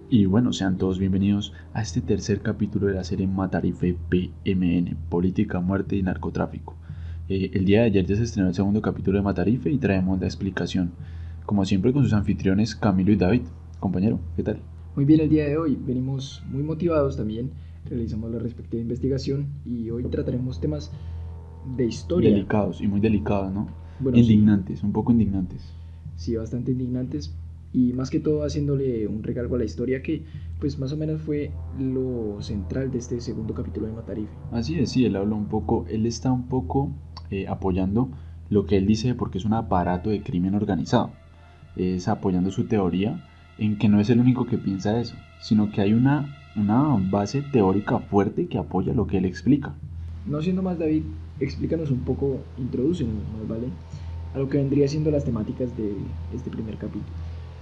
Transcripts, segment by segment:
Y bueno, sean todos bienvenidos a este tercer capítulo de la serie Matarife PMN, Política, Muerte y Narcotráfico. El día de ayer ya se estrenó el segundo capítulo de Matarife y traemos la explicación, como siempre con sus anfitriones Camilo y David. Compañero, ¿qué tal? Muy bien, el día de hoy venimos muy motivados también, realizamos la respectiva investigación y hoy trataremos temas de historia. Delicados y muy delicados, ¿no? Bueno, indignantes, un poco indignantes. Sí, bastante indignantes y más que todo haciéndole un regalo a la historia que pues más o menos fue lo central de este segundo capítulo de Matarife. Así es, sí, él está un poco apoyando lo que él dice porque es un aparato de crimen organizado. Es apoyando su teoría en que no es el único que piensa eso, sino que hay una base teórica fuerte que apoya lo que él explica. No siendo más, David, explícanos un poco, introdúcenos más, ¿vale? A lo que vendría siendo las temáticas de este primer capítulo.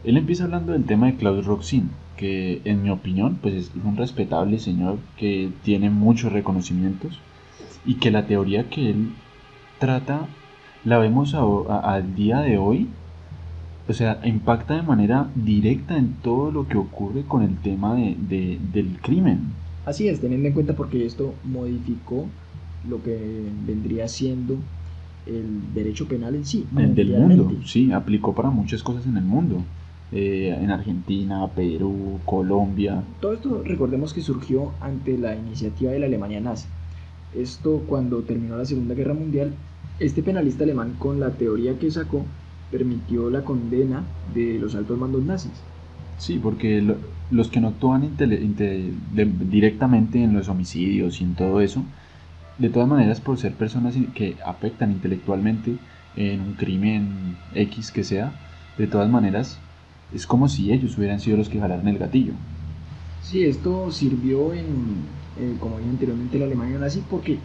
Él empieza hablando del tema de Claude Roxin, que en mi opinión pues es un respetable señor que tiene muchos reconocimientos y que la teoría que él trata la vemos al día de hoy. O sea, impacta de manera directa en todo lo que ocurre con el tema del crimen. Así es, teniendo en cuenta porque esto modificó lo que vendría siendo el derecho penal en sí, El del mundo, mundialmente. sí, aplicó para muchas cosas en el mundo. En Argentina, Perú, Colombia. Todo esto recordemos que surgió ante la iniciativa de la Alemania nazi. Esto cuando terminó la Segunda Guerra Mundial, este penalista alemán con la teoría que sacó permitió la condena de los altos mandos nazis. Sí, porque los que no actúan directamente en los homicidios y en todo eso, de todas maneras por ser personas que afectan intelectualmente en un crimen X que sea, de todas maneras es como si ellos hubieran sido los que jalaran el gatillo. Sí, esto sirvió como dije anteriormente, la Alemania nazi porque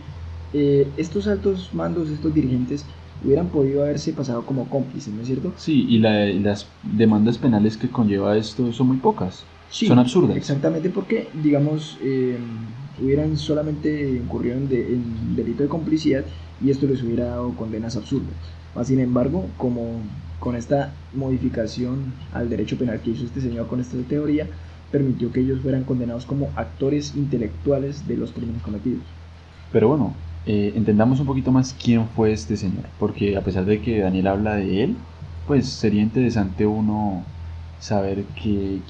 estos altos mandos, estos dirigentes, hubieran podido haberse pasado como cómplices, ¿no es cierto? Sí, y las demandas penales que conlleva esto son muy pocas, Sí, son absurdas. exactamente porque, digamos, hubieran solamente incurrido en delito de complicidad y esto les hubiera dado condenas absurdas. Más sin embargo, como con esta modificación al derecho penal que hizo este señor con esta teoría, permitió que ellos fueran condenados como actores intelectuales de los crímenes cometidos. Pero bueno, entendamos un poquito más quién fue este señor, porque a pesar de que Daniel habla de él, pues sería interesante uno saber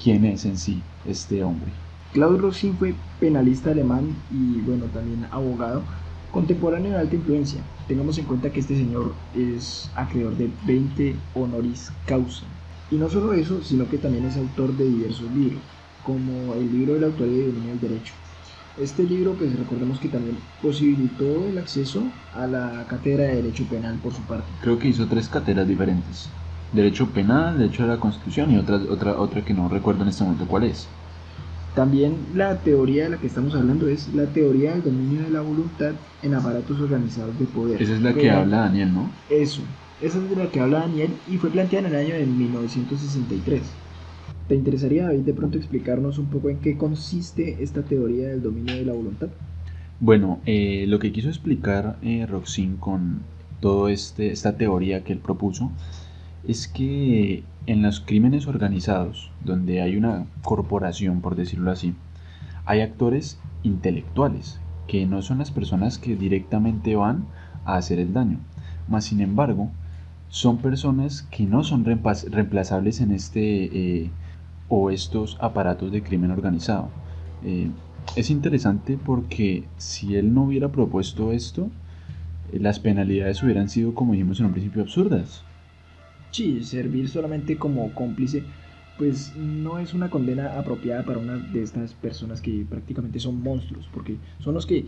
quién es en sí este hombre. Claude Rosin fue penalista alemán y bueno, también abogado contemporáneo de alta influencia. Tengamos en cuenta que este señor es acreedor de 20 honoris causa. Y no solo eso, sino que también es autor de diversos libros, como el libro de la autoría y dominio del derecho. Este libro, pues recordemos que también posibilitó el acceso a la cátedra de Derecho Penal por su parte. Creo que hizo 3 cátedras diferentes. Derecho penal, derecho de la constitución y otra que no recuerdo en este momento cuál es. También la teoría de la que estamos hablando es la teoría del dominio de la voluntad en aparatos organizados de poder. Esa es la que habla Daniel, ¿no? Eso, esa es de la que habla Daniel y fue planteada en el año de 1963. ¿Te interesaría, David, de pronto explicarnos un poco en qué consiste esta teoría del dominio de la voluntad? Bueno, lo que quiso explicar Roxin con toda esta teoría que él propuso es que en los crímenes organizados, donde hay una corporación, por decirlo así, hay actores intelectuales, que no son las personas que directamente van a hacer el daño, mas sin embargo, son personas que no son reemplazables en o estos aparatos de crimen organizado. Es interesante porque si él no hubiera propuesto esto, las penalidades hubieran sido, como dijimos en un principio, absurdas. Sí, servir solamente como cómplice, pues no es una condena apropiada para una de estas personas que prácticamente son monstruos, porque son los que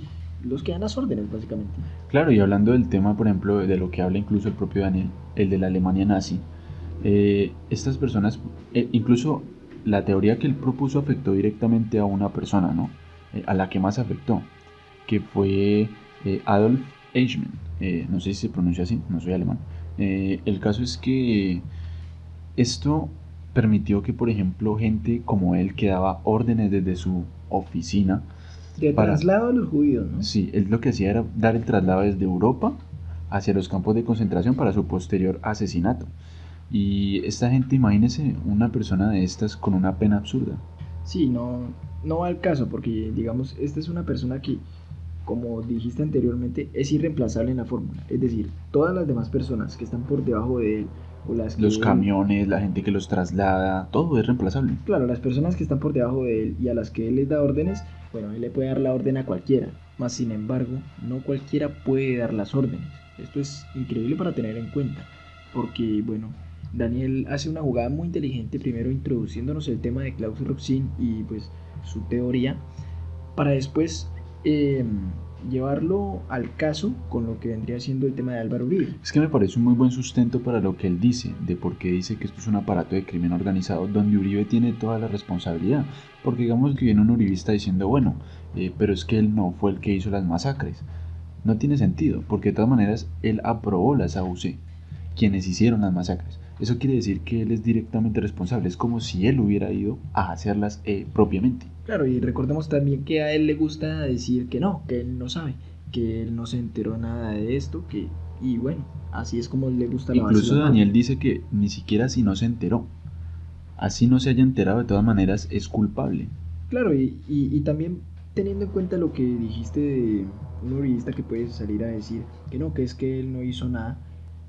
dan las órdenes, básicamente. Claro, y hablando del tema, por ejemplo, de lo que habla incluso el propio Daniel, el de la Alemania nazi, estas personas, incluso la teoría que él propuso afectó directamente a una persona, ¿no? A la que más afectó, que fue Adolf Eichmann. No sé si se pronuncia así, no soy alemán. El caso es que esto permitió que, por ejemplo, gente como él que daba órdenes desde su oficina. De traslado a los judíos, ¿no? Sí, él lo que hacía era dar el traslado desde Europa hacia los campos de concentración para su posterior asesinato. Y esta gente, imagínese una persona de estas con una pena absurda. Sí, no va al caso, porque digamos, esta es una persona que, como dijiste anteriormente, es irreemplazable en la fórmula. Es decir, todas las demás personas que están por debajo de él, o las Los que él, camiones, la gente que los traslada, todo es reemplazable. claro, las personas que están por debajo de él y a las que él les da órdenes, bueno, él le puede dar la orden a cualquiera, mas sin embargo, no cualquiera puede dar las órdenes. Esto es increíble para tener en cuenta, porque, bueno, Daniel hace una jugada muy inteligente, primero introduciéndonos el tema de Klaus Roxin y pues su teoría, para después eh, llevarlo al caso con lo que vendría siendo el tema de Álvaro Uribe. Es que me parece un muy buen sustento para lo que él dice, de por qué dice que esto es un aparato de crimen organizado donde Uribe tiene toda la responsabilidad. Porque digamos que viene un uribista diciendo, bueno, pero es que él no fue el que hizo las masacres. No tiene sentido, porque de todas maneras él aprobó las AUC, quienes hicieron las masacres. Eso quiere decir que él es directamente responsable, es como si él hubiera ido a hacerlas propiamente. Claro, y recordemos también que a él le gusta decir que él no sabe, que él no se enteró nada de esto, y bueno, así es como le gusta lavarse Incluso las manos. Daniel dice que ni siquiera si no se enteró, así no se haya enterado, de todas maneras es culpable. Claro, y también teniendo en cuenta lo que dijiste de un uribista que puede salir a decir que no, que es que él no hizo nada,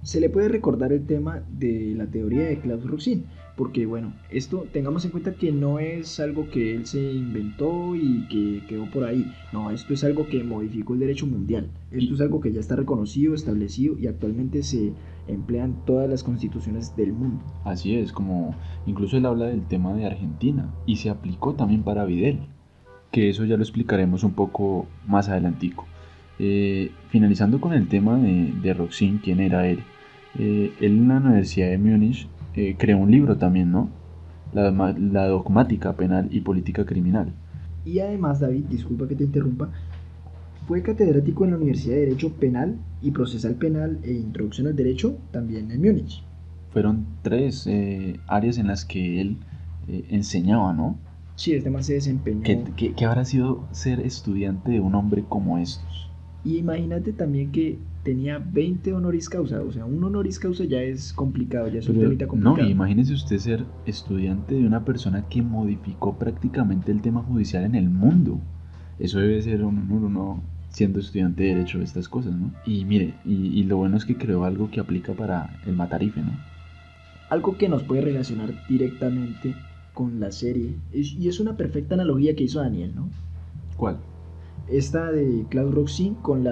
se le puede recordar el tema de la teoría de Klaus Roxin, porque bueno, esto tengamos en cuenta que no es algo que él se inventó y que quedó por ahí, no, esto es algo que modificó el derecho mundial, esto Y es algo que ya está reconocido, establecido y actualmente se emplea en todas las constituciones del mundo. así es, como incluso él habla del tema de Argentina y se aplicó también para Videl, que eso ya lo explicaremos un poco más adelantico. Finalizando con el tema de Roxin, quién era él. Él en la Universidad de Múnich creó un libro también, ¿no? La dogmática penal y política criminal. Y además, David, disculpa que te interrumpa, fue catedrático en la Universidad de Derecho Penal y Procesal Penal e Introducción al Derecho, también en Múnich. Fueron tres áreas en las que él enseñaba, ¿no? Sí, este man se desempeñó. ¿Qué habrá sido ser estudiante de un hombre como estos? Y imagínate también que tenía 20 honoris causa, o sea, un honoris causa ya es complicado, ya es un Pero temita no, complicado. imagínese usted ser estudiante de una persona que modificó prácticamente el tema judicial en el mundo. Eso debe ser uno siendo estudiante de derecho de estas cosas, ¿no? Y mire, y lo bueno es que creó algo que aplica para el Matarife, ¿no? Algo que nos puede relacionar directamente con la serie, y es una perfecta analogía que hizo Daniel, ¿no? ¿Cuál? Esta de Klaus Roxin con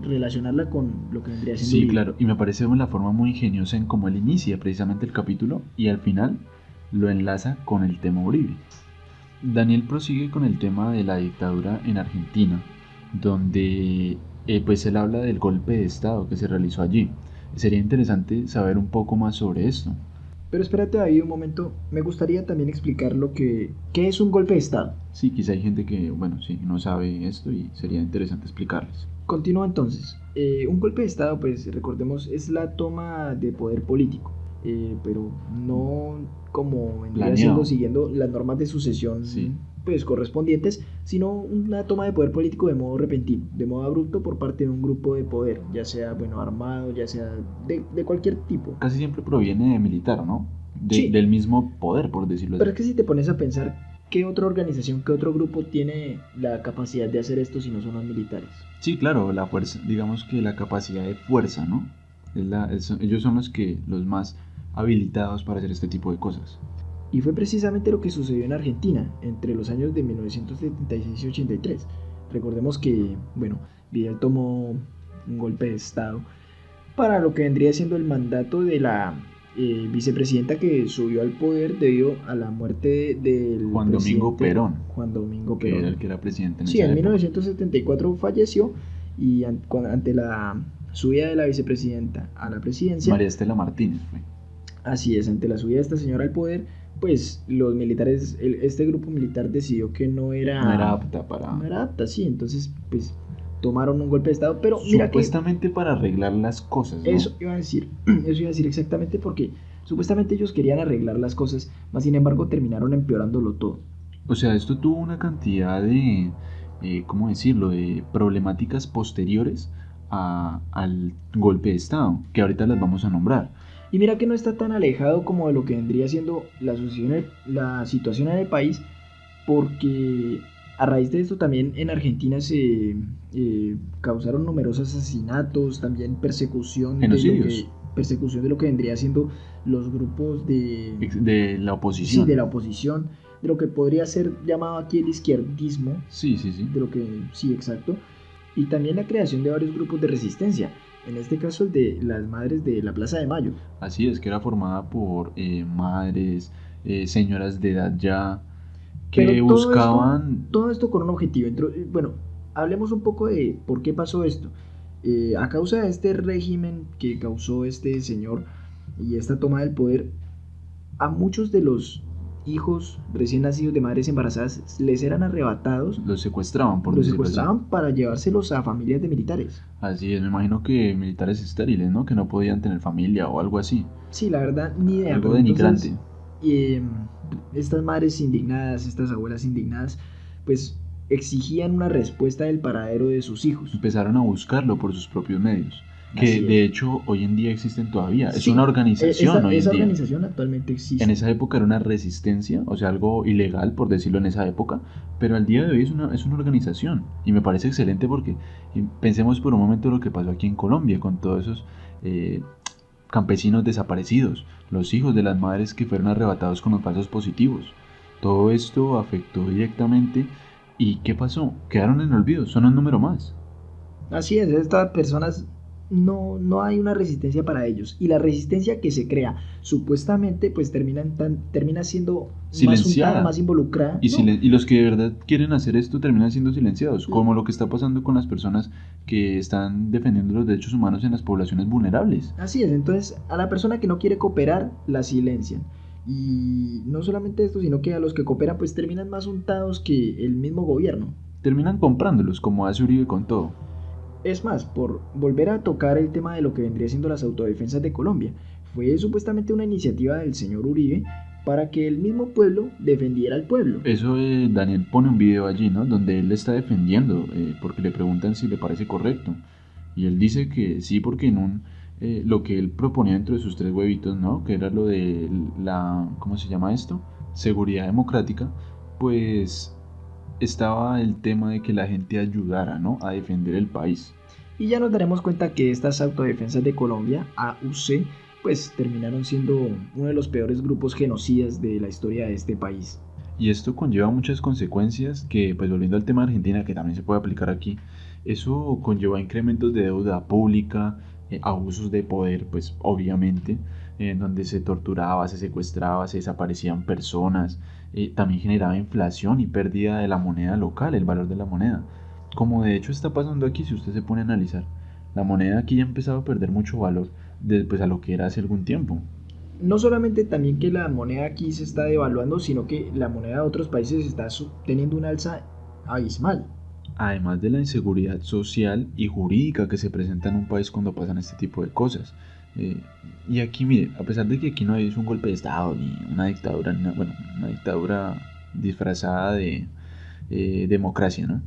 relacionarla con lo que vendría siendo Sí, Uribe. claro, y me parece una forma muy ingeniosa en cómo él inicia precisamente el capítulo y al final lo enlaza con el tema Uribe. Daniel prosigue con el tema de la dictadura en Argentina, donde pues él habla del golpe de estado que se realizó allí. Sería interesante saber un poco más sobre esto. Pero espérate ahí un momento, me gustaría también explicar qué es un golpe de Estado. Sí, quizá hay gente que, bueno, sí, no sabe esto y sería interesante explicarles. Continúa entonces. Un golpe de Estado, pues recordemos, es la toma de poder político, pero no como vendría Planeado. siendo siguiendo las normas de sucesión Sí. pues correspondientes, sino una toma de poder político de modo repentino, de modo abrupto por parte de un grupo de poder, ya sea bueno armado, ya sea de cualquier tipo. Casi siempre proviene de militar, ¿no? Sí, Del mismo poder, por decirlo pero así. es que si te pones a pensar, ¿qué otra organización, qué otro grupo tiene la capacidad de hacer esto si no son los militares? Sí, claro, la fuerza, digamos que la capacidad de fuerza, ¿no? Ellos son los más habilitados para hacer este tipo de cosas. Y fue precisamente lo que sucedió en Argentina entre los años de 1976 y 83. Recordemos que, bueno, Vidal tomó un golpe de Estado para lo que vendría siendo el mandato de la vicepresidenta que subió al poder debido a la muerte del Juan Domingo presidente Perón, Juan Domingo que era Perón. el que era presidente en Sí, esa en época. 1974 falleció y ante la subida de la vicepresidenta a la presidencia, María Estela Martínez fue. así es, ante la subida de esta señora al poder, pues los militares, este grupo militar decidió que No era apta para... no era apta, sí, entonces pues tomaron un golpe de estado, pero mira que Supuestamente para arreglar las cosas, ¿no? eso iba a decir, eso iba a decir exactamente porque supuestamente ellos querían arreglar las cosas, mas sin embargo terminaron empeorándolo todo. O sea, esto tuvo una cantidad de, ¿cómo decirlo?, de problemáticas posteriores al golpe de Estado, que ahorita las vamos a nombrar. Y mira que no está tan alejado como de lo que vendría siendo la situación en el país, porque a raíz de esto también en Argentina se causaron numerosos asesinatos, también Genocidios persecución de lo que vendría siendo los grupos de la sí, de oposición. la oposición, de lo que podría ser llamado aquí el izquierdismo, Sí, sí, sí. de lo que sí, exacto, y también la creación de varios grupos de resistencia, en este caso el de las madres de la Plaza de Mayo. Así es, que era formada por madres, señoras de edad ya, Pero que buscaban. todo esto con un objetivo. Bueno, hablemos un poco de por qué pasó esto. A causa de este régimen que causó este señor y esta toma del poder, a muchos de los hijos recién nacidos de madres embarazadas les eran arrebatados, Los secuestraban, por los decirlo así. secuestraban para llevárselos a familias de militares. Así es, me imagino que militares estériles, ¿no? Que no podían tener familia o algo así. Sí, la verdad, ni idea, Algo pero entonces denigrante. eh, estas madres indignadas, estas abuelas indignadas, pues exigían una respuesta del paradero de sus hijos. Empezaron a buscarlo por sus propios medios. Que Así de es. hecho hoy en día existen todavía. Es una Sí, organización hoy en esa día. organización actualmente En existe. esa época era una resistencia, o sea, algo ilegal, por decirlo en esa época, pero al día de hoy es una organización. Y me parece excelente porque pensemos por un momento lo que pasó aquí en Colombia con todos esos eh, campesinos desaparecidos, los hijos de las madres que fueron arrebatados con los falsos positivos. Todo esto afectó directamente. ¿Y qué pasó? Quedaron en olvido, son un número más. Así es, estas personas no hay una resistencia para ellos. Y la resistencia que se crea, supuestamente, pues termina siendo más untada, Silenciada. más involucrada. No, Y los que de verdad quieren hacer esto terminan siendo silenciados, como lo que está pasando con las personas que están defendiendo los derechos humanos en las poblaciones vulnerables. así es, entonces a la persona que no quiere cooperar la silencian. Y no solamente esto, sino que a los que cooperan pues terminan más untados que el mismo gobierno. Terminan comprándolos, como hace Uribe con todo. Es más, por volver a tocar el tema de lo que vendría siendo las autodefensas de Colombia, fue supuestamente una iniciativa del señor Uribe para que el mismo pueblo defendiera al pueblo. Eso Daniel pone un video allí, ¿no? Donde él está defendiendo, porque le preguntan si le parece correcto. Y él dice que sí, porque lo que él proponía dentro de sus tres huevitos, ¿no? Que era lo de la, ¿cómo se llama esto? Seguridad democrática, pues estaba el tema de que la gente ayudara, ¿no? A defender el país. Y ya nos daremos cuenta que estas autodefensas de Colombia, AUC, pues terminaron siendo uno de los peores grupos genocidas de la historia de este país. Y esto conlleva muchas consecuencias que, pues volviendo al tema de Argentina, que también se puede aplicar aquí, eso conlleva incrementos de deuda pública, abusos de poder, pues obviamente, en donde se torturaba, se secuestraba, se desaparecían personas, también generaba inflación y pérdida de la moneda local, el valor de la moneda. Como de hecho está pasando aquí si usted se pone a analizar. La moneda aquí ya ha empezado a perder mucho valor después a lo que era hace algún tiempo. No solamente también que la moneda aquí se está devaluando, sino que la moneda de otros países está teniendo un alza abismal. Además de la inseguridad social y jurídica que se presenta en un país cuando pasan este tipo de cosas. Eh, y aquí, mire, a pesar de que aquí no es un golpe de Estado ni una dictadura, bueno, una dictadura disfrazada de democracia, ¿no?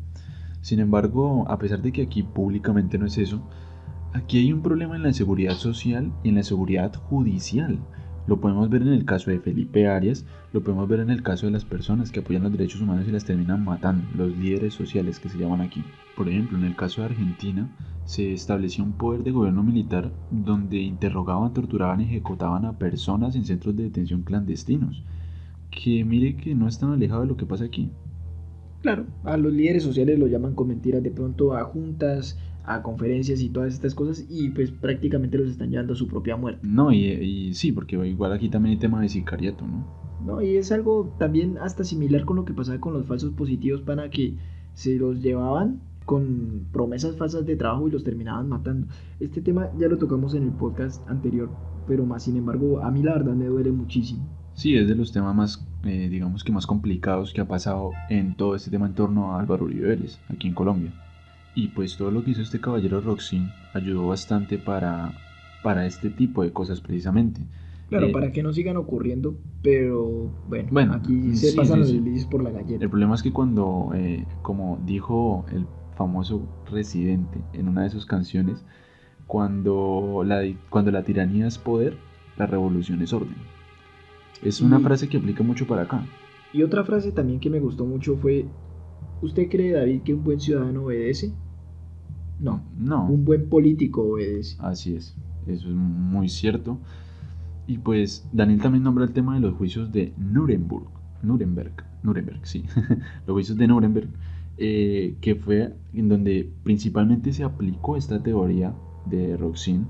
Sin embargo, a pesar de que aquí públicamente no es eso, aquí hay un problema en la seguridad social y en la seguridad judicial. Lo podemos ver en el caso de Felipe Arias, lo podemos ver en el caso de las personas que apoyan los derechos humanos y las terminan matando, los líderes sociales que se llaman aquí. Por ejemplo, en el caso de Argentina, se estableció un poder de gobierno militar donde interrogaban, torturaban y ejecutaban a personas en centros de detención clandestinos. Que mire que no es tan alejado de lo que pasa aquí. Claro, a los líderes sociales lo llaman con mentiras de pronto a juntas, a conferencias y todas estas cosas y pues prácticamente los están llevando a su propia muerte. No, y sí, porque igual aquí también hay tema de sicariato, ¿no? ¿No? Y es algo también hasta similar con lo que pasaba con los falsos positivos para que se los llevaban con promesas falsas de trabajo y los terminaban matando. Este tema ya lo tocamos en el podcast anterior, pero más sin embargo a mí la verdad me duele muchísimo. Sí, es de los temas más, digamos que más complicados que ha pasado en todo este tema en torno a Álvaro Uribe Vélez, aquí en Colombia. Y pues todo lo que hizo este caballero Roxin ayudó bastante para este tipo de cosas precisamente. Claro, para que no sigan ocurriendo, pero bueno, Bueno, aquí se sí, pasan sí, los sí. leyes por la galleta. El problema es que cuando, como dijo el famoso Residente en una de sus canciones, cuando la tiranía es poder, la revolución es orden. Es una Y, frase que aplica mucho para acá. Y otra frase también que me gustó mucho fue, ¿usted cree, David, que un buen ciudadano obedece? No, No, un buen político obedece. así es, eso es muy cierto. Y pues Daniel también nombra el tema de los juicios de Nuremberg, sí, los juicios de Nuremberg, que fue en donde principalmente se aplicó esta teoría de Roxin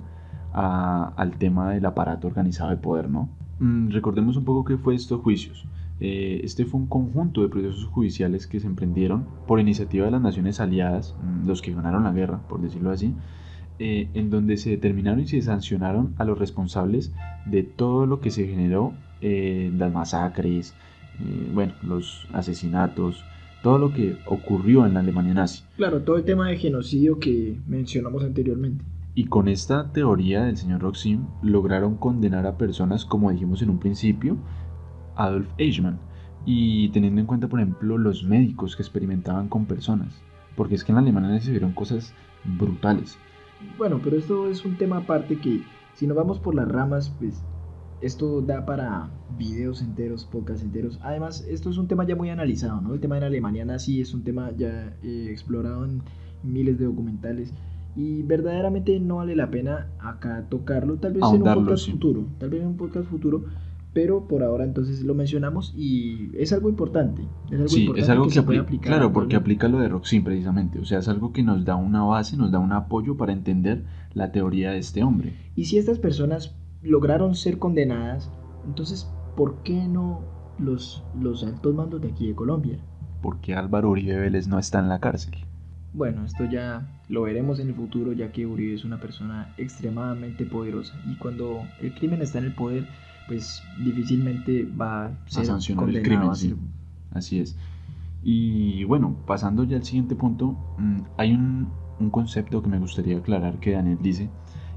al tema del aparato organizado de poder, ¿no? Recordemos un poco qué fue estos juicios. Este fue un conjunto de procesos judiciales que se emprendieron por iniciativa de las naciones aliadas, los que ganaron la guerra, por decirlo así, en donde se determinaron y se sancionaron a los responsables de todo lo que se generó, las masacres, bueno, los asesinatos, todo lo que ocurrió en la Alemania nazi. Claro, todo el tema de genocidio que mencionamos anteriormente. Y con esta teoría del señor Roxin lograron condenar a personas, como dijimos en un principio, Adolf Eichmann, y teniendo en cuenta, por ejemplo, los médicos que experimentaban con personas, porque es que en la Alemania se vieron cosas brutales. Bueno, pero esto es un tema aparte que si nos vamos por las ramas, pues esto da para videos enteros, podcasts enteros. Además, esto es un tema ya muy analizado, ¿no? El tema de la Alemania nazi es un tema ya explorado en miles de documentales y verdaderamente no vale la pena acá tocarlo, tal vez en un Ahondarlo, podcast sí. futuro, tal vez en un podcast futuro, pero por ahora entonces lo mencionamos y es algo importante, Sí, es algo que se puede aplicar claro, porque actualmente. aplica lo de Roxin precisamente, o sea, es algo que nos da una base, nos da un apoyo para entender la teoría de este hombre. Y si estas personas lograron ser condenadas, entonces, ¿por qué no los altos mandos de aquí de Colombia? Porque Álvaro Uribe Vélez no está en la cárcel. Bueno, esto ya lo veremos en el futuro, ya que Uribe es una persona extremadamente poderosa y cuando el crimen está en el poder, pues difícilmente va a A ser sancionar el condenado crimen, a ser. sí, así es. Y bueno, pasando ya al siguiente punto, hay un concepto que me gustaría aclarar que Daniel dice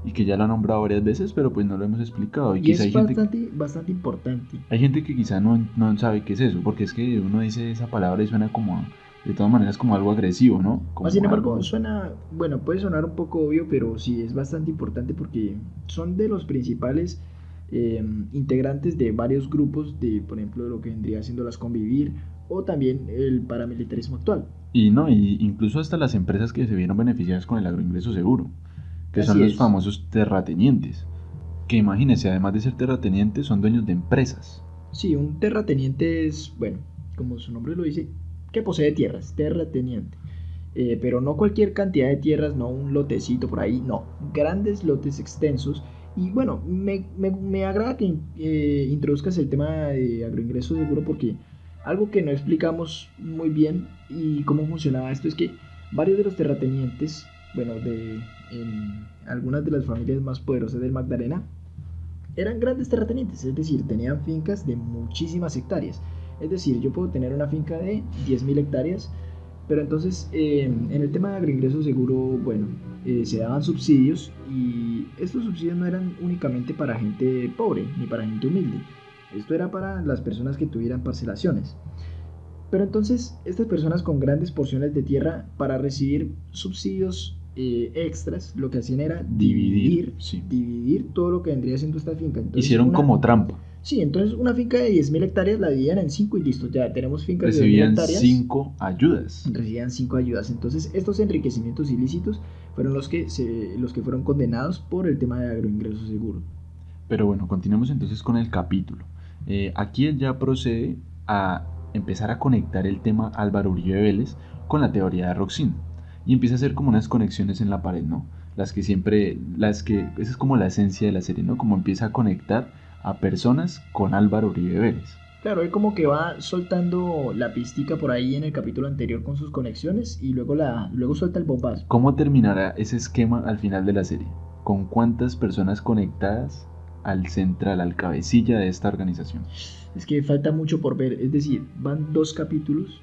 y que ya lo ha nombrado varias veces, pero pues no lo hemos explicado. Y Y quizá es bastante importante. hay gente que quizá no sabe qué es eso, porque es que uno dice esa palabra y suena como, de todas maneras, como algo agresivo, ¿no? Más sin Como embargo, algo... suena, bueno, puede sonar un poco obvio, pero sí es bastante importante porque son de los principales integrantes de varios grupos de, por ejemplo, de lo que vendría siendo las Convivir o también el paramilitarismo actual. Y no, y incluso hasta las empresas que se vieron beneficiadas con el agroingreso seguro, que son Así los es. famosos terratenientes, que imagínense, además de ser terratenientes, son dueños de empresas. Sí, un terrateniente es, bueno, como su nombre lo dice, que posee tierras, terrateniente. Pero no cualquier cantidad de tierras, no un lotecito por ahí, no, grandes lotes extensos. Y bueno, me agrada que introduzcas el tema de agroingreso seguro porque algo que no explicamos muy bien y cómo funcionaba esto es que varios de los terratenientes, bueno, en algunas de las familias más poderosas del Magdalena, eran grandes terratenientes, es decir, tenían fincas de muchísimas hectáreas. Es decir, yo puedo tener una finca de 10.000 hectáreas, pero entonces en el tema de agroingreso seguro, bueno, se daban subsidios y estos subsidios no eran únicamente para gente pobre ni para gente humilde. Esto era para las personas que tuvieran parcelaciones. Pero entonces estas personas con grandes porciones de tierra para recibir subsidios extras, lo que hacían era Dividir, sí. dividir todo lo que vendría siendo esta finca. Entonces, Hicieron como trampa. sí, entonces una finca de 10.000 hectáreas la dividían en 5 y listo, ya tenemos fincas de 10.000 Recibían hectáreas. 5 ayudas. Recibían 5 ayudas. Entonces estos enriquecimientos ilícitos fueron los que fueron condenados por el tema de agroingreso seguro. Pero bueno, continuemos entonces con el capítulo. Aquí él ya procede a empezar a conectar el tema Álvaro Uribe Vélez con la teoría de Roxin. Y empieza a hacer como unas conexiones en la pared, ¿no? Esa es como la esencia de la serie, ¿no? Como empieza a conectar a personas con Álvaro Uribe Vélez. Claro, él como que va soltando la pistica por ahí en el capítulo anterior con sus conexiones y luego suelta el bombazo. ¿Cómo terminará ese esquema al final de la serie? ¿Con cuántas personas conectadas al central, al cabecilla de esta organización? Es que falta mucho por ver, es decir, van 2 capítulos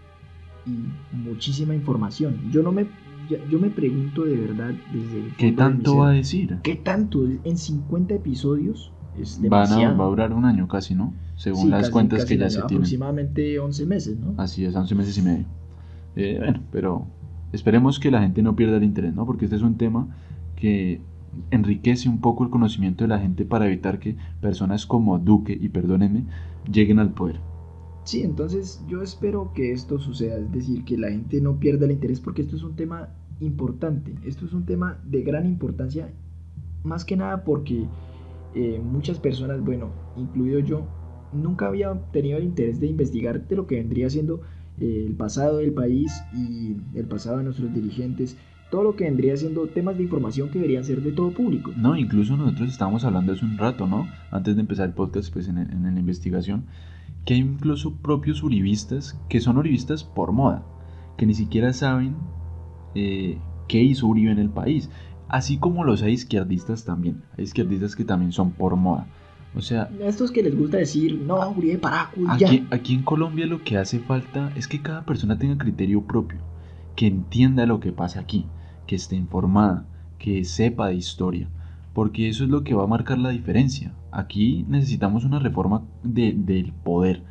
y muchísima información. Yo me pregunto de verdad desde el ¿Qué fondo de mi tanto ser, va a decir? ¿qué tanto? En 50 episodios es Va demasiado. a durar un año casi, ¿no? Según Sí, las cuentas casi que ya se tienen. aproximadamente 11 meses, ¿no? Así es, 11 meses y medio. Bueno, pero esperemos que la gente no pierda el interés, ¿no? Porque este es un tema que enriquece un poco el conocimiento de la gente para evitar que personas como Duque, y perdónenme, lleguen al poder. Sí, entonces yo espero que esto suceda, es decir, que la gente no pierda el interés porque esto es un tema importante, esto es un tema de gran importancia, más que nada porque muchas personas, bueno, incluido yo, nunca había tenido el interés de investigar de lo que vendría siendo el pasado del país y el pasado de nuestros dirigentes, todo lo que vendría siendo temas de información que deberían ser de todo público. No, incluso nosotros estábamos hablando hace un rato, ¿no? Antes de empezar el podcast, pues en la investigación, que hay incluso propios uribistas que son uribistas por moda, que ni siquiera saben qué hizo Uribe en el país. Así como los hay izquierdistas también. Hay izquierdistas que también son por moda. O sea, A estos que les gusta decir, no, Uribe Paracus, ya. aquí en Colombia lo que hace falta es que cada persona tenga criterio propio, que entienda lo que pasa aquí, que esté informada, que sepa de historia, porque eso es lo que va a marcar la diferencia. Aquí necesitamos una reforma del poder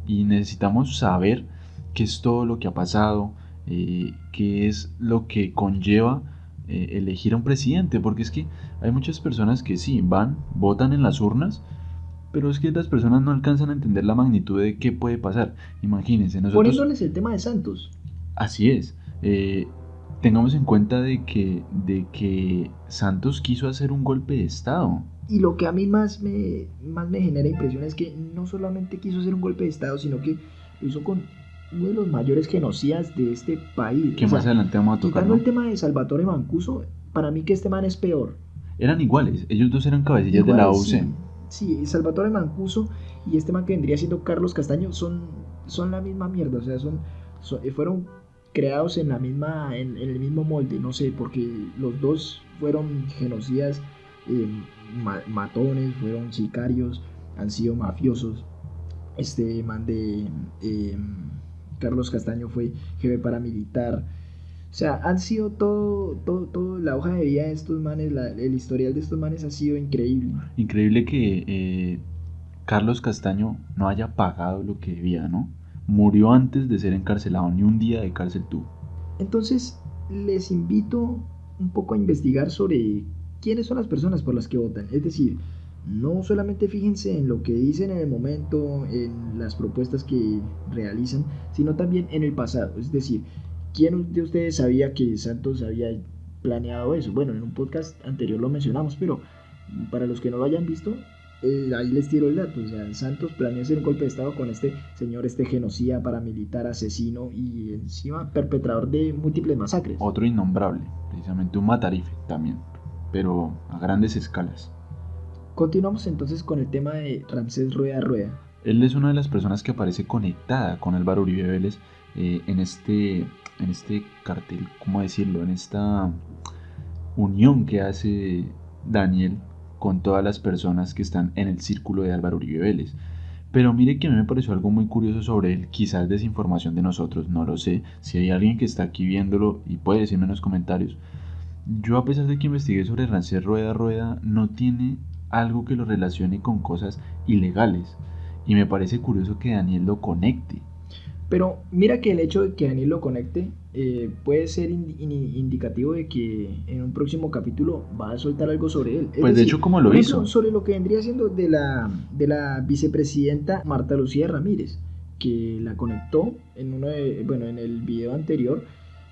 y necesitamos saber qué es todo lo que ha pasado, qué es lo que conlleva elegir a un presidente, porque es que hay muchas personas que sí, van, votan en las urnas, pero es que las personas no alcanzan a entender la magnitud de qué puede pasar. Imagínense, nosotros... Poniéndoles el tema de Santos. Así es. Tengamos en cuenta de que Santos quiso hacer un golpe de Estado. Y lo que a mí más me genera impresión es que no solamente quiso hacer un golpe de Estado, sino que lo hizo con uno de los mayores genocidas de este país. Que más adelante vamos a tocar, quitando ¿no? el tema de Salvatore Mancuso, para mí que este man es peor. Eran iguales, ellos dos eran cabecillas de la UC. Sí, Salvatore Mancuso y este man que vendría siendo Carlos Castaño son la misma mierda, o sea, fueron creados en el mismo molde, no sé, porque los dos fueron genocidas, matones, fueron sicarios, han sido mafiosos. Este man de Carlos Castaño fue jefe paramilitar. O sea, han sido todo la hoja de vida de estos manes, el historial de estos manes ha sido increíble. Increíble que Carlos Castaño no haya pagado lo que debía, ¿no? Murió antes de ser encarcelado, ni un día de cárcel tuvo. Entonces, les invito un poco a investigar sobre quiénes son las personas por las que votan. Es decir, no solamente fíjense en lo que dicen en el momento, en las propuestas que realizan, sino también en el pasado. Es decir, ¿quién de ustedes sabía que Santos había planeado eso? Bueno, en un podcast anterior lo mencionamos, pero para los que no lo hayan visto, ahí les tiro el dato. O sea, Santos planeó hacer un golpe de estado con este señor, este genocida, paramilitar, asesino y encima perpetrador de múltiples masacres. Otro innombrable, precisamente un matarife también, pero a grandes escalas. Continuamos entonces con el tema de Ramsés Rueda Rueda. Él es una de las personas que aparece conectada con Álvaro Uribe Vélez en este cartel, ¿cómo decirlo? En esta unión que hace Daniel con todas las personas que están en el círculo de Álvaro Uribe Vélez. Pero mire que a mí me pareció algo muy curioso sobre él, quizás desinformación de nosotros, no lo sé. Si hay alguien que está aquí viéndolo y puede decirme en los comentarios. Yo, a pesar de que investigué sobre Ramsés Rueda Rueda, no tiene algo que lo relacione con cosas ilegales. Y me parece curioso que Daniel lo conecte. Pero mira que el hecho de que Daniel lo conecte puede ser indicativo de que en un próximo capítulo va a soltar algo sobre él. Pues de hecho, como lo hizo. Sobre lo que vendría siendo de la vicepresidenta Marta Lucía Ramírez, que la conectó en en el video anterior.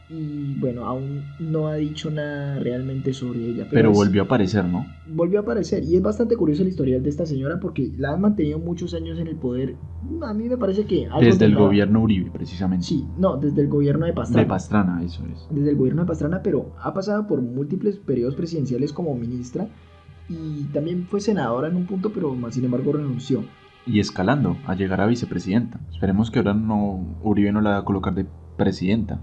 Y bueno, aún no ha dicho nada realmente sobre ella. Pero volvió a aparecer, ¿no? Volvió a aparecer. Y es bastante curioso el historial de esta señora porque la han mantenido muchos años en el poder. A mí me parece que... Desde el gobierno Uribe, precisamente. Sí, no, desde el gobierno de Pastrana. De Pastrana, eso es. Desde el gobierno de Pastrana, pero ha pasado por múltiples periodos presidenciales como ministra. Y también fue senadora en un punto, pero sin embargo renunció. Y escalando a llegar a vicepresidenta. Esperemos que ahora Uribe no la va a colocar de presidenta.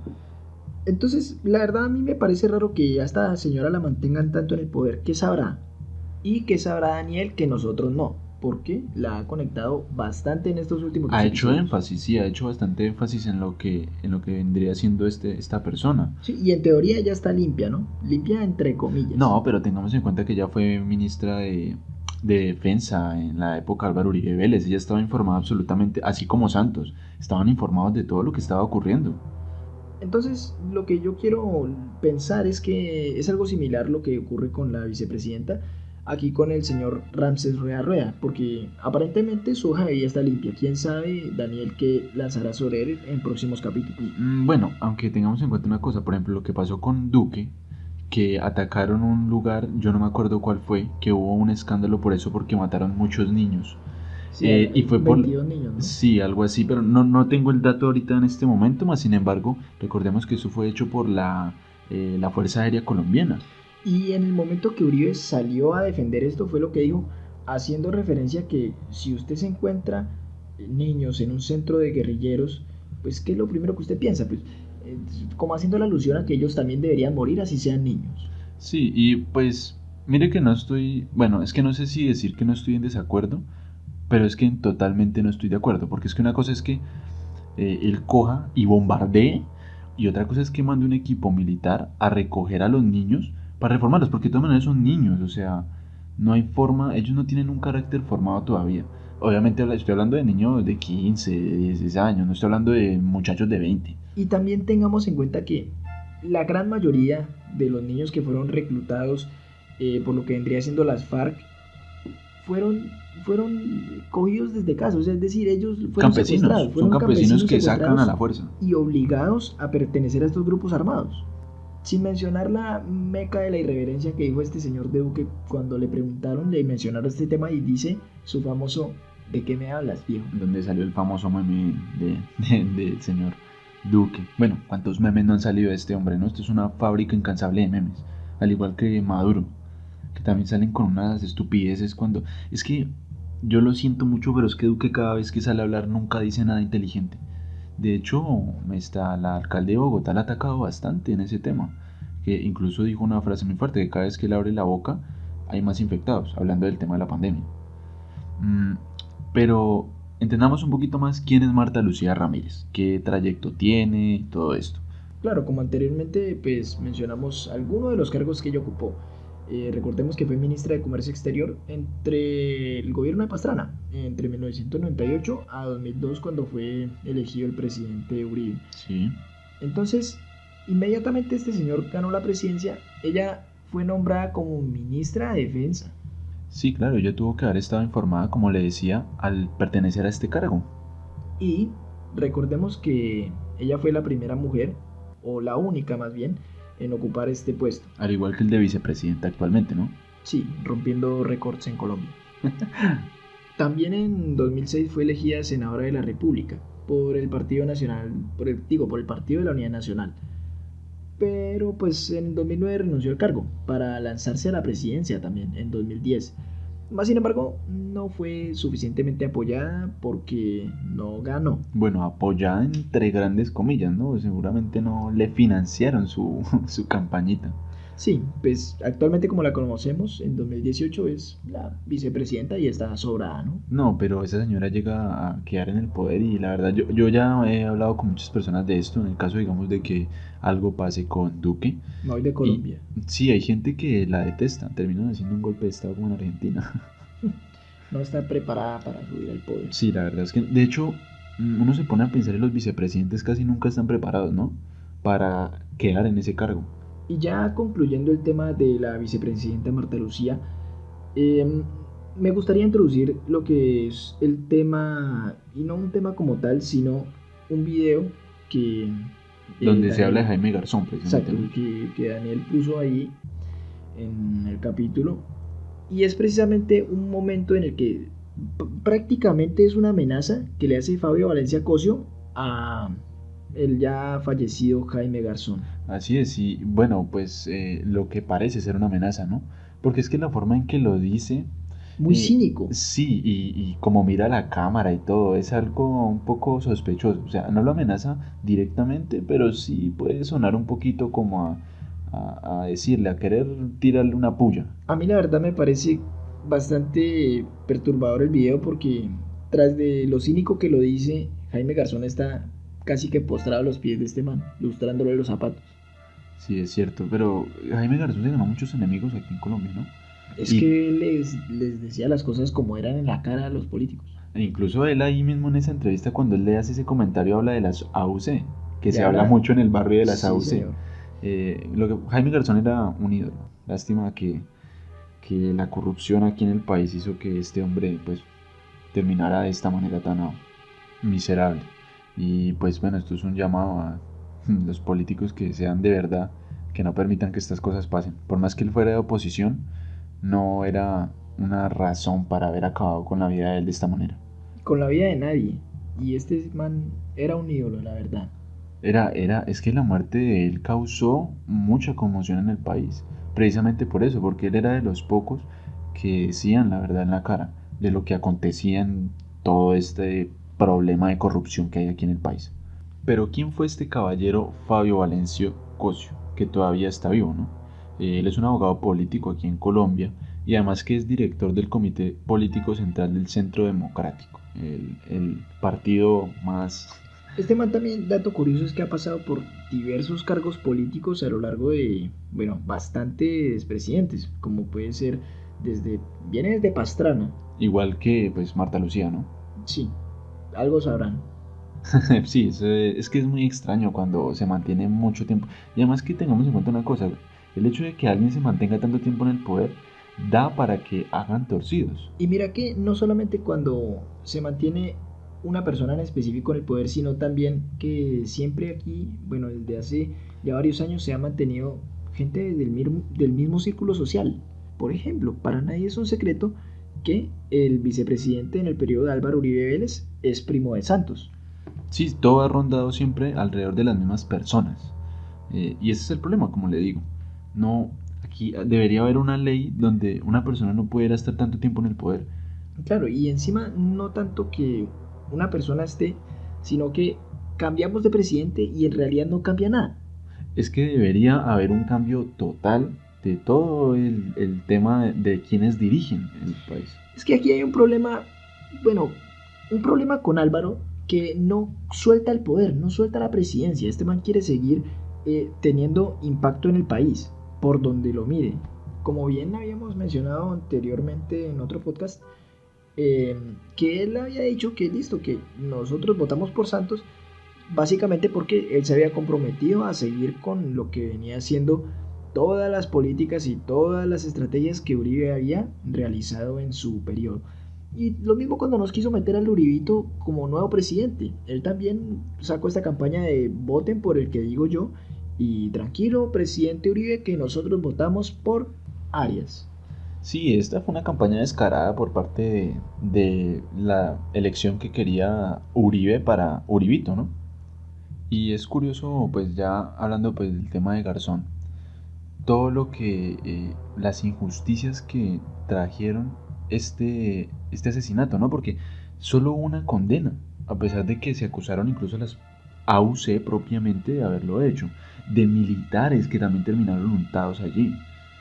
Entonces, la verdad a mí me parece raro que a esta señora la mantengan tanto en el poder. ¿Qué sabrá? Y qué sabrá Daniel que nosotros no, porque la ha conectado bastante en estos últimos días. Ha hecho énfasis, sí, ha hecho bastante énfasis en lo que vendría siendo esta persona. Sí, y en teoría ya está limpia, ¿no? Limpia entre comillas. No, pero tengamos en cuenta que ella fue ministra de Defensa en la época de Álvaro Uribe Vélez. Ella estaba informada absolutamente, así como Santos, estaban informados de todo lo que estaba ocurriendo. Entonces, lo que yo quiero pensar es que es algo similar lo que ocurre con la vicepresidenta. aquí con el señor Ramsés Rueda Rueda, porque aparentemente su hoja de vida está limpia. ¿Quién sabe, Daniel, qué lanzará sobre él en próximos capítulos? Bueno, aunque tengamos en cuenta una cosa, por ejemplo, lo que pasó con Duque, que atacaron un lugar, yo no me acuerdo cuál fue, que hubo un escándalo por eso porque mataron muchos niños. Sí, Y fue por... 22 niños, ¿no? Sí, algo así, pero no tengo el dato ahorita en este momento, más sin embargo, recordemos que eso fue hecho por la Fuerza Aérea Colombiana. Y en el momento que Uribe salió a defender esto fue lo que dijo, haciendo referencia a que si usted se encuentra niños en un centro de guerrilleros, pues ¿qué es lo primero que usted piensa? Pues como haciendo la alusión a que ellos también deberían morir así sean niños. Sí, y pues, mire que no estoy, bueno, es que no sé si decir que no estoy en desacuerdo, pero es que totalmente no estoy de acuerdo, porque es que una cosa es que él coja y bombardee, y otra cosa es que mande un equipo militar a recoger a los niños para reformarlos, porque de todas maneras son niños, o sea, no hay forma, ellos no tienen un carácter formado todavía. Obviamente estoy hablando de niños de 15, de 16 años, no estoy hablando de muchachos de 20. Y también tengamos en cuenta que la gran mayoría de los niños que fueron reclutados por lo que vendría siendo las FARC fueron cogidos desde casa, o sea, es decir, ellos fueron secuestrados, son campesinos que sacan a secuestrados la fuerza. y obligados a pertenecer a estos grupos armados. Sin mencionar la meca de la irreverencia que dijo este señor de Duque cuando le preguntaron, le mencionaron este tema y dice su famoso ¿de qué me hablas, viejo? Donde salió el famoso meme del señor Duque. Bueno, ¿cuántos memes no han salido de este hombre, no? Esto es una fábrica incansable de memes, al igual que Maduro, que también salen con unas estupideces cuando... Es que yo lo siento mucho, pero es que Duque cada vez que sale a hablar nunca dice nada inteligente. De hecho, la alcalde de Bogotá la ha atacado bastante en ese tema, que incluso dijo una frase muy fuerte, que cada vez que él abre la boca hay más infectados, hablando del tema de la pandemia. Pero entendamos un poquito más quién es Marta Lucía Ramírez, qué trayecto tiene, todo esto. Claro, como anteriormente pues mencionamos algunos de los cargos que ella ocupó. Recordemos que fue ministra de Comercio Exterior entre el gobierno de Pastrana, entre 1998 a 2002 cuando fue elegido el presidente Uribe. Sí. Entonces, inmediatamente este señor ganó la presidencia, ella fue nombrada como ministra de Defensa. Sí, claro, ella tuvo que haber estado informada, como le decía, al pertenecer a este cargo. Y recordemos que ella fue la primera mujer, o la única más bien, en ocupar este puesto. Al igual que el de vicepresidenta actualmente, ¿no? Sí, rompiendo récords en Colombia. También en 2006 fue elegida senadora de la República por el Partido Nacional, por el Partido de la Unidad Nacional. Pero pues en 2009 renunció al cargo para lanzarse a la presidencia también en 2010. Más sin embargo, no fue suficientemente apoyada porque no ganó. Bueno, apoyada entre grandes comillas, ¿no? Seguramente no le financiaron su campañita. Sí, pues actualmente como la conocemos, en 2018 es la vicepresidenta y está sobrada, ¿no? No, pero esa señora llega a quedar en el poder y la verdad, yo ya he hablado con muchas personas de esto, en el caso, digamos, de que algo pase con Duque. Me voy de Colombia. Sí, hay gente que la detesta, terminan haciendo un golpe de estado como en Argentina. No está preparada para subir al poder. Sí, la verdad es que, de hecho, uno se pone a pensar y los vicepresidentes casi nunca están preparados, ¿no? Para quedar en ese cargo. Y ya concluyendo el tema de la vicepresidenta Marta Lucía, me gustaría introducir lo que es el tema, y no un tema como tal, sino un video que... Donde Daniel, se habla de Jaime Garzón, precisamente. Exacto, que Daniel puso ahí en el capítulo. Y es precisamente un momento en el que prácticamente es una amenaza que le hace Fabio Valencia Cosio a el ya fallecido Jaime Garzón. Así es, y bueno, pues lo que parece ser una amenaza, ¿no? Porque es que la forma en que lo dice... Muy cínico. Sí, y como mira la cámara y todo, es algo un poco sospechoso. O sea, no lo amenaza directamente, pero sí puede sonar un poquito como a decirle, a querer tirarle una puya. A mí la verdad me parece bastante perturbador el video porque tras de lo cínico que lo dice, Jaime Garzón está casi que postrado a los pies de este man, lustrándole los zapatos. Sí, es cierto, pero Jaime Garzón se ganó muchos enemigos aquí en Colombia, ¿no? Es que él les decía las cosas como eran en la cara a los políticos. E incluso él ahí mismo en esa entrevista, cuando él le hace ese comentario, habla de las AUC, que se habla mucho en el barrio de las Sí, AUC. señor. Jaime Garzón era un ídolo. Lástima que que la corrupción aquí en el país hizo que este hombre pues terminara de esta manera tan miserable. Y pues bueno, esto es un llamado a los políticos que sean de verdad, que no permitan que estas cosas pasen. Por más que él fuera de oposición, no era una razón para haber acabado con la vida de él de esta manera. Con la vida de nadie. Y este man era un ídolo, la verdad. Es que la muerte de él causó mucha conmoción en el país, precisamente por eso, porque él era de los pocos que decían la verdad en la cara de lo que acontecía en todo este problema de corrupción que hay aquí en el país. Pero ¿quién fue este caballero Fabio Valencio Cosio, que todavía está vivo, ¿no? Él es un abogado político aquí en Colombia y además que es director del Comité Político Central del Centro Democrático, el partido más... Este man también, dato curioso, es que ha pasado por diversos cargos políticos a lo largo de, bueno, bastantes presidentes, como puede ser viene desde Pastrana. Igual que pues Marta Lucía, ¿no? Sí, algo sabrán. Sí, es que es muy extraño cuando se mantiene mucho tiempo. Y además que tengamos en cuenta una cosa, el hecho de que alguien se mantenga tanto tiempo en el poder da para que hagan torcidos. Y mira que no solamente cuando se mantiene una persona en específico en el poder, sino también que siempre aquí, bueno, desde hace ya varios años se ha mantenido gente del mismo círculo social. Por ejemplo, para nadie es un secreto que el vicepresidente en el periodo de Álvaro Uribe Vélez es primo de Santos. Sí, todo ha rondado siempre alrededor de las mismas personas. Y ese es el problema, como le digo. No, aquí debería haber una ley donde una persona no pudiera estar tanto tiempo en el poder. Claro, y encima no tanto que una persona esté, sino que cambiamos de presidente y en realidad no cambia nada. Es que debería haber un cambio total de todo el tema de quienes dirigen el país. Es que aquí hay un problema, bueno, un problema con Álvaro que no suelta el poder, no suelta la presidencia. Este man quiere seguir teniendo impacto en el país, por donde lo mire. Como bien habíamos mencionado anteriormente en otro podcast, que él había dicho que listo, que nosotros votamos por Santos, básicamente porque él se había comprometido a seguir con lo que venía haciendo todas las políticas y todas las estrategias que Uribe había realizado en su periodo. Y lo mismo cuando nos quiso meter al Uribito como nuevo presidente. Él también sacó esta campaña de voten por el que digo yo. Y tranquilo, presidente Uribe, que nosotros votamos por Arias. Sí, esta fue una campaña descarada por parte de la elección que quería Uribe para Uribito, ¿no? Y es curioso, pues ya hablando pues del tema de Garzón, todo lo que, las injusticias que trajeron este asesinato, ¿no? Porque solo hubo una condena, a pesar de que se acusaron incluso a las AUC propiamente de haberlo hecho, de militares que también terminaron untados allí.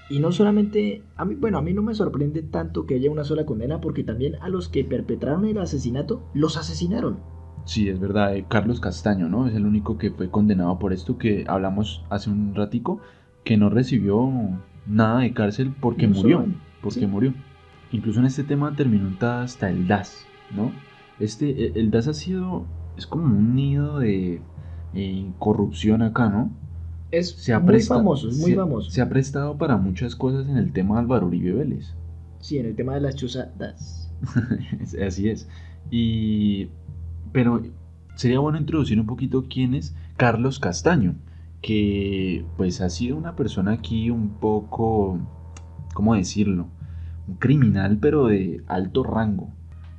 Y no solamente, a mí no me sorprende tanto que haya una sola condena, porque también a los que perpetraron el asesinato, los asesinaron. Sí, es verdad, Carlos Castaño, ¿no? Es el único que fue condenado por esto que hablamos hace un ratico, que no recibió nada de cárcel porque No murió, solo, porque sí. murió. Incluso en este tema terminó untada hasta el DAS, ¿no? El DAS es como un nido de corrupción acá, ¿no? Es muy famoso, es muy famoso. Se ha prestado para muchas cosas en el tema de Álvaro Uribe Vélez. Sí, en el tema de las chuzadas. Así es. Y, pero sería bueno introducir un poquito quién es Carlos Castaño, que pues ha sido una persona aquí un poco, ¿cómo decirlo? Un criminal pero de alto rango.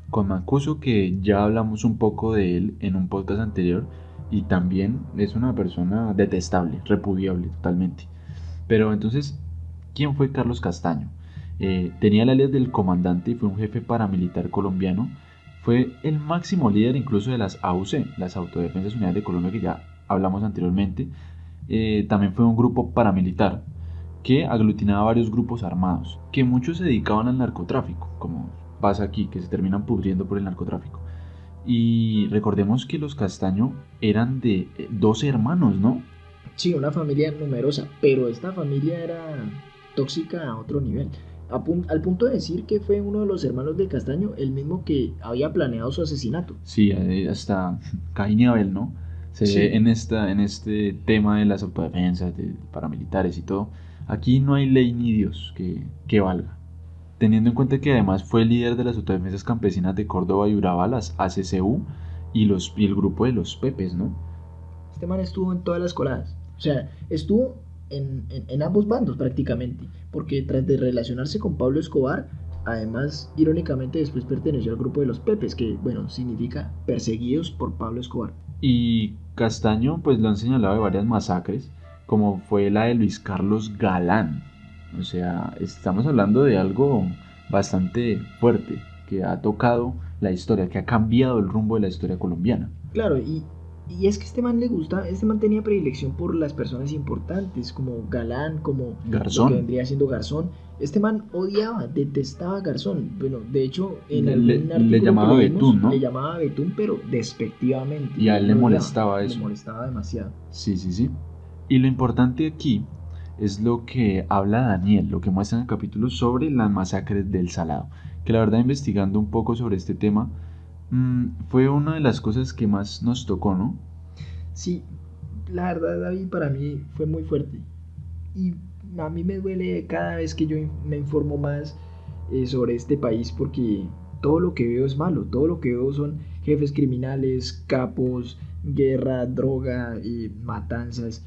Con Mancuso, que ya hablamos un poco de él en un podcast anterior, y también es una persona detestable, repudiable totalmente. Pero entonces, ¿quién fue Carlos Castaño? Tenía el alias del comandante y fue un jefe paramilitar colombiano. Fue el máximo líder incluso de las AUC, las Autodefensas Unidas de Colombia, que ya hablamos anteriormente. También fue un grupo paramilitar que aglutinaba varios grupos armados, que muchos se dedicaban al narcotráfico, como pasa aquí, que se terminan pudriendo por el narcotráfico. Y recordemos que los Castaño eran de 12 hermanos, ¿no? Sí, una familia numerosa, pero esta familia era tóxica a otro nivel. Al punto de decir que fue uno de los hermanos del Castaño el mismo que había planeado su asesinato. Sí, hasta Caín y Abel, ¿no? Se Sí. ve en este tema de las autodefensas, de paramilitares y todo. Aquí no hay ley ni Dios que valga. teniendo en cuenta que además fue líder de las autodefensas campesinas de Córdoba y Urabá, las ACCU, y el grupo de los Pepes, ¿no? Este man estuvo en todas las coladas. O sea, estuvo en ambos bandos prácticamente. Porque tras de relacionarse con Pablo Escobar, además, irónicamente, después perteneció al grupo de los Pepes, que, bueno, significa perseguidos por Pablo Escobar. Y Castaño pues lo han señalado de varias masacres, como fue la de Luis Carlos Galán. O sea, estamos hablando de algo bastante fuerte, que ha tocado la historia, que ha cambiado el rumbo de la historia colombiana. Claro, y es que este man le gusta, este man tenía predilección por las personas importantes, como Galán, como lo que Garzón. vendría siendo Garzón. Este man odiaba, detestaba a Garzón. Bueno, de hecho, en Le, algún le artículo llamaba que leímos, Betún, ¿no? le llamaba Betún, pero despectivamente. Y a él le Lo odiaba, molestaba eso. le molestaba demasiado. Sí, sí, sí. Y lo importante aquí es lo que habla Daniel, lo que muestra en el capítulo sobre las masacres del Salado. Que la verdad, investigando un poco sobre este tema, fue una de las cosas que más nos tocó, ¿no? Sí, la verdad, David, para mí fue muy fuerte. Y a mí me duele cada vez que yo me informo más sobre este país porque todo lo que veo es malo, todo lo que veo son jefes criminales, capos, guerra, droga, matanzas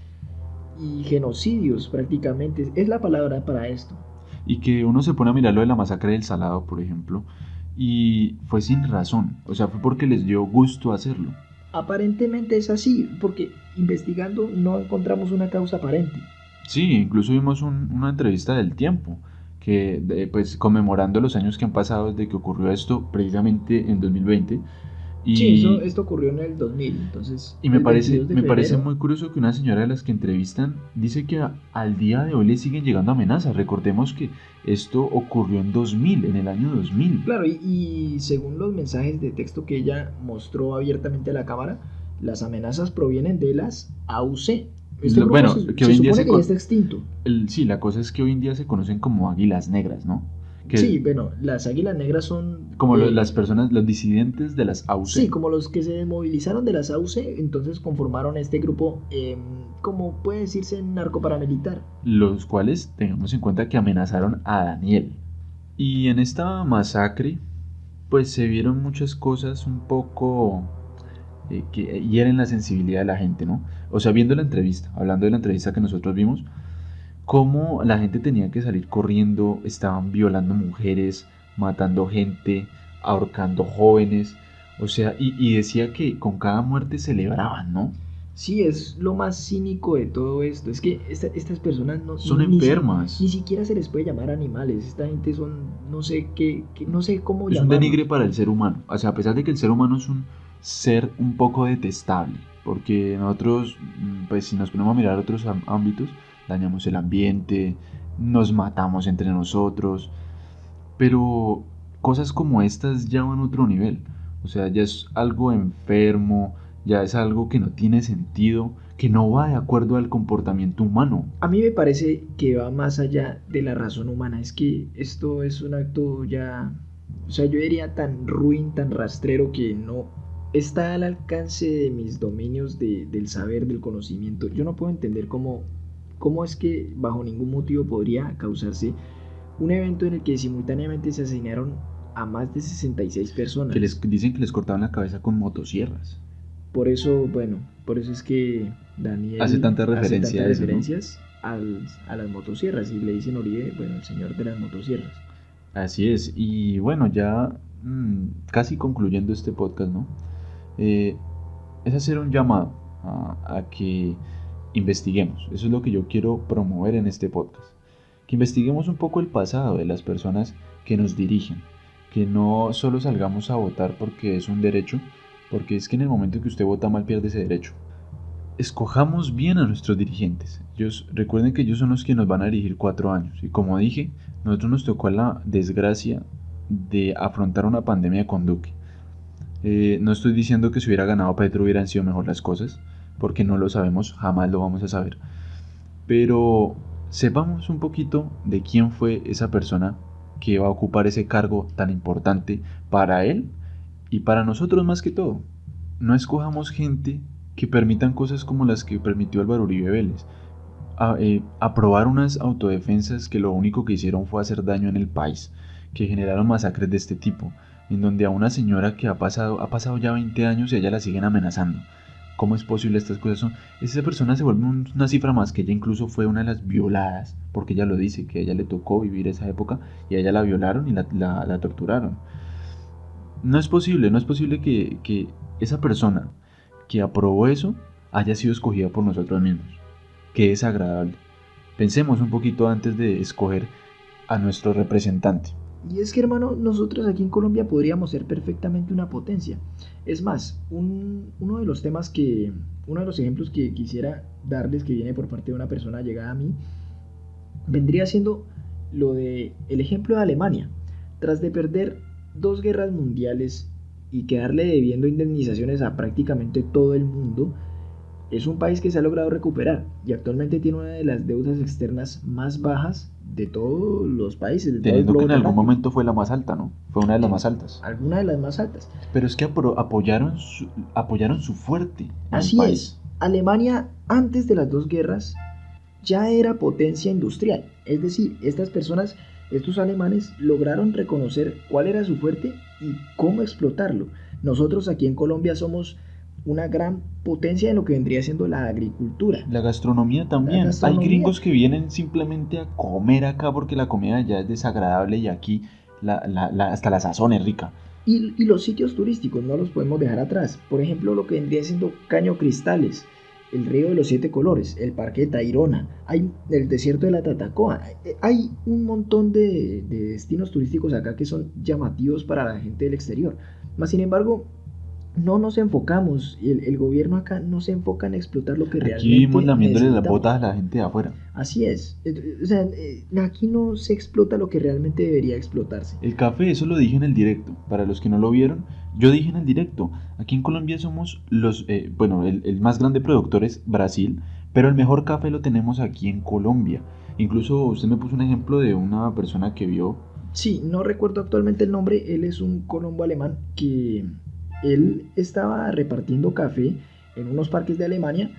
y genocidios prácticamente. Es la palabra para esto. Y que uno se pone a mirar lo de la masacre del Salado, por ejemplo, y fue sin razón, o sea, fue porque les dio gusto hacerlo. Aparentemente es así, porque investigando no encontramos una causa aparente. Sí, incluso vimos una entrevista del Tiempo, que pues conmemorando los años que han pasado desde que ocurrió esto, precisamente en 2020, Sí, y, esto ocurrió en el 2000, entonces y el 22 de me parece febrero. muy curioso que una señora de las que entrevistan dice que al día de hoy le siguen llegando amenazas. Recordemos que esto ocurrió en 2000, en el año 2000. Claro, y según los mensajes de texto que ella mostró abiertamente a la cámara, las amenazas provienen de las AUC. Este grupo Bueno, que se hoy en día supone que ya está extinto. sí, la cosa es que hoy en día se conocen como águilas negras, ¿no? Sí, Que bueno, las águilas negras son... como las personas, los disidentes de las AUC. Sí, como los que se desmovilizaron de las AUC, entonces conformaron este grupo, como puede decirse, narcoparamilitar. Los cuales tengamos en cuenta que amenazaron a Daniel. Y en esta masacre, pues se vieron muchas cosas un poco que hieren la sensibilidad de la gente, ¿no? O sea, viendo la entrevista, hablando de la entrevista que nosotros vimos, cómo la gente tenía que salir corriendo, estaban violando mujeres, matando gente, ahorcando jóvenes, o sea, y decía que con cada muerte celebraban, ¿no? Sí, es lo más cínico de todo esto. Es que estas personas no Son enfermas. ni siquiera se les puede llamar animales. Esta gente son, no sé no sé cómo Es un llamarlos. denigre para el ser humano. O sea, a pesar de que el ser humano es un ser un poco detestable, porque nosotros, pues si nos ponemos a mirar otros ámbitos, dañamos el ambiente, nos matamos entre nosotros, pero cosas como estas ya van a otro nivel. O sea, ya es algo enfermo, ya es algo que no tiene sentido, que no va de acuerdo al comportamiento humano. A mí me parece que va más allá de la razón humana. Es que esto es un acto ya, o sea, yo diría tan ruin, tan rastrero que no está al alcance de mis dominios del saber, del conocimiento. Yo no puedo entender cómo es que bajo ningún motivo podría causarse un evento en el que simultáneamente se asesinaron a más de 66 personas. Que les dicen que les cortaban la cabeza con motosierras. Por eso, bueno, por eso es que Daniel Hace tantas hace tantas referencias a eso, ¿no? referencias a las motosierras y le dicen Oribe, bueno, el señor de las motosierras. Así es, y bueno, ya casi concluyendo este podcast, ¿no? Es hacer un llamado a que investiguemos. Eso es lo que yo quiero promover en este podcast. Que investiguemos un poco el pasado de las personas que nos dirigen. Que no solo salgamos a votar porque es un derecho, porque es que en el momento que usted vota mal pierde ese derecho. Escojamos bien a nuestros dirigentes. Recuerden que ellos son los que nos van a dirigir 4 años. Y como dije, nosotros nos tocó la desgracia de afrontar una pandemia con Duque. No estoy diciendo que si hubiera ganado Petro hubieran sido mejor las cosas, porque no lo sabemos, jamás lo vamos a saber. Pero sepamos un poquito de quién fue esa persona que va a ocupar ese cargo tan importante para él y para nosotros más que todo. No escojamos gente que permitan cosas como las que permitió Álvaro Uribe Vélez. Aprobar unas autodefensas que lo único que hicieron fue hacer daño en el país, que generaron masacres de este tipo, en donde a una señora que ha pasado ya 20 años y a ella la siguen amenazando. ¿Cómo es posible estas cosas? Esa persona se vuelve una cifra más, que ella incluso fue una de las violadas, porque ella lo dice, que a ella le tocó vivir esa época y a ella la violaron y la torturaron. No es posible que esa persona que aprobó eso haya sido escogida por nosotros mismos. Qué desagradable. Pensemos un poquito antes de escoger a nuestro representante. Y es que, hermano, nosotros aquí en Colombia podríamos ser perfectamente una potencia. Es más, uno de los temas uno de los ejemplos que quisiera darles, que viene por parte de una persona llegada a mí, vendría siendo el ejemplo de Alemania. Tras de perder 2 guerras mundiales y quedarle debiendo indemnizaciones a prácticamente todo el mundo, es un país que se ha logrado recuperar y actualmente tiene una de las deudas externas más bajas de todos los países, de todo el Teniendo que globo en algún terráqueo. momento fue la más alta, ¿no? Fue una de las más altas. Alguna de las más altas. Pero es que apoyaron su fuerte en el Así país. es, Alemania antes de las 2 guerras ya era potencia industrial. Es decir, estas personas, estos alemanes, lograron reconocer cuál era su fuerte y cómo explotarlo. Nosotros aquí en Colombia somos una gran potencia en lo que vendría siendo la agricultura. La gastronomía también. La gastronomía. Hay gringos que vienen simplemente a comer acá porque la comida ya es desagradable y aquí hasta la sazón es rica. Y los sitios turísticos no los podemos dejar atrás. Por ejemplo, lo que vendría siendo Caño Cristales, el río de los 7 colores, el Parque de Tayrona, hay el desierto de la Tatacoa. Hay un montón de destinos turísticos acá que son llamativos para la gente del exterior. Mas, sin embargo, no nos enfocamos, el gobierno acá no se enfoca en explotar lo que realmente Aquí vivimos lamiéndole las necesitamos. botas a la gente de afuera. Así es. O sea, aquí no se explota lo que realmente debería explotarse. El café, eso lo dije en el directo. Para los que no lo vieron, yo dije en el directo. Aquí en Colombia somos el más grande productor es Brasil, pero el mejor café lo tenemos aquí en Colombia. Incluso usted me puso un ejemplo de una persona que vio. Sí, no recuerdo actualmente el nombre. Él es un colombo alemán que él estaba repartiendo café en unos parques de Alemania.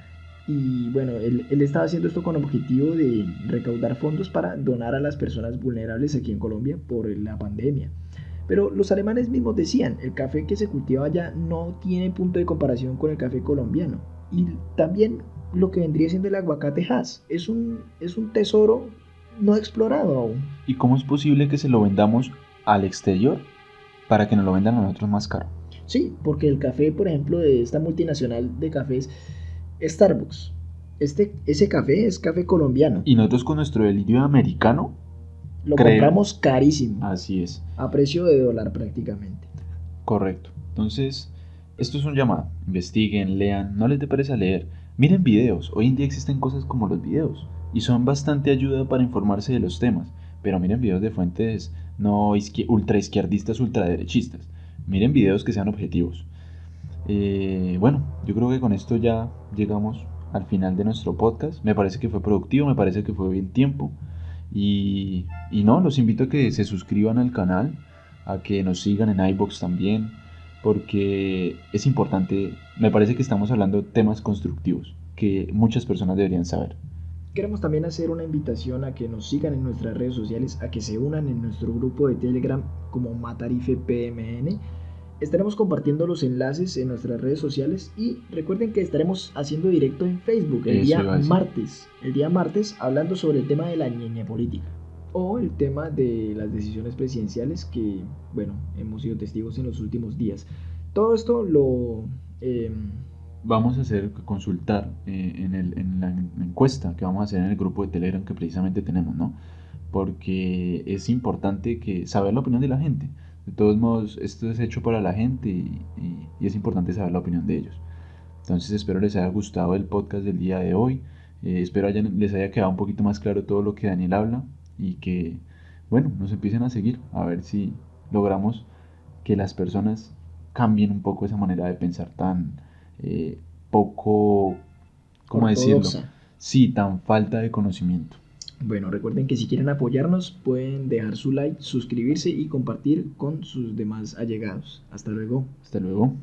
Y bueno, él estaba haciendo esto con objetivo de recaudar fondos para donar a las personas vulnerables aquí en Colombia por la pandemia. Pero los alemanes mismos decían, el café que se cultiva allá no tiene punto de comparación con el café colombiano. Y también lo que vendría siendo el aguacate Hass, es un tesoro no explorado aún. ¿Y cómo es posible que se lo vendamos al exterior para que nos lo vendan a nosotros más caro? Sí, porque el café, por ejemplo, de esta multinacional de cafés, Starbucks, ese café es café colombiano. Y nosotros con nuestro delirio americano Lo compramos carísimo. Así es. A precio de dólar prácticamente. Correcto. Entonces, esto es un llamado. Investiguen, lean, no les dé pereza leer. Miren videos. Hoy en día existen cosas como los videos y son bastante ayuda para informarse de los temas. Pero miren videos de fuentes no ultra izquierdistas, ultraderechistas. Miren videos que sean objetivos. Bueno, yo creo que con esto ya llegamos al final de nuestro podcast. Me parece que fue productivo, me parece que fue bien tiempo. Y no, los invito a que se suscriban al canal, a que nos sigan en iVoox también, porque es importante, me parece que estamos hablando de temas constructivos que muchas personas deberían saber. Queremos también hacer una invitación a que nos sigan en nuestras redes sociales, a que se unan en nuestro grupo de Telegram como Matarife PMN. Estaremos compartiendo los enlaces en nuestras redes sociales y recuerden que estaremos haciendo directo en Facebook el día martes, hablando sobre el tema de la ñeñe política o el tema de las decisiones presidenciales que, bueno, hemos sido testigos en los últimos días. Todo esto lo vamos a consultar en la encuesta que vamos a hacer en el grupo de Telegram que precisamente tenemos, ¿no? Porque es importante saber la opinión de la gente. De todos modos, esto es hecho para la gente y es importante saber la opinión de ellos. Entonces espero les haya gustado el podcast del día de hoy. Espero les haya quedado un poquito más claro todo lo que Daniel habla y que, bueno, nos empiecen a seguir a ver si logramos que las personas cambien un poco esa manera de pensar tan poco, ¿cómo decirlo? Sí, tan falta de conocimiento. Bueno, recuerden que si quieren apoyarnos pueden dejar su like, suscribirse y compartir con sus demás allegados. Hasta luego. Hasta luego.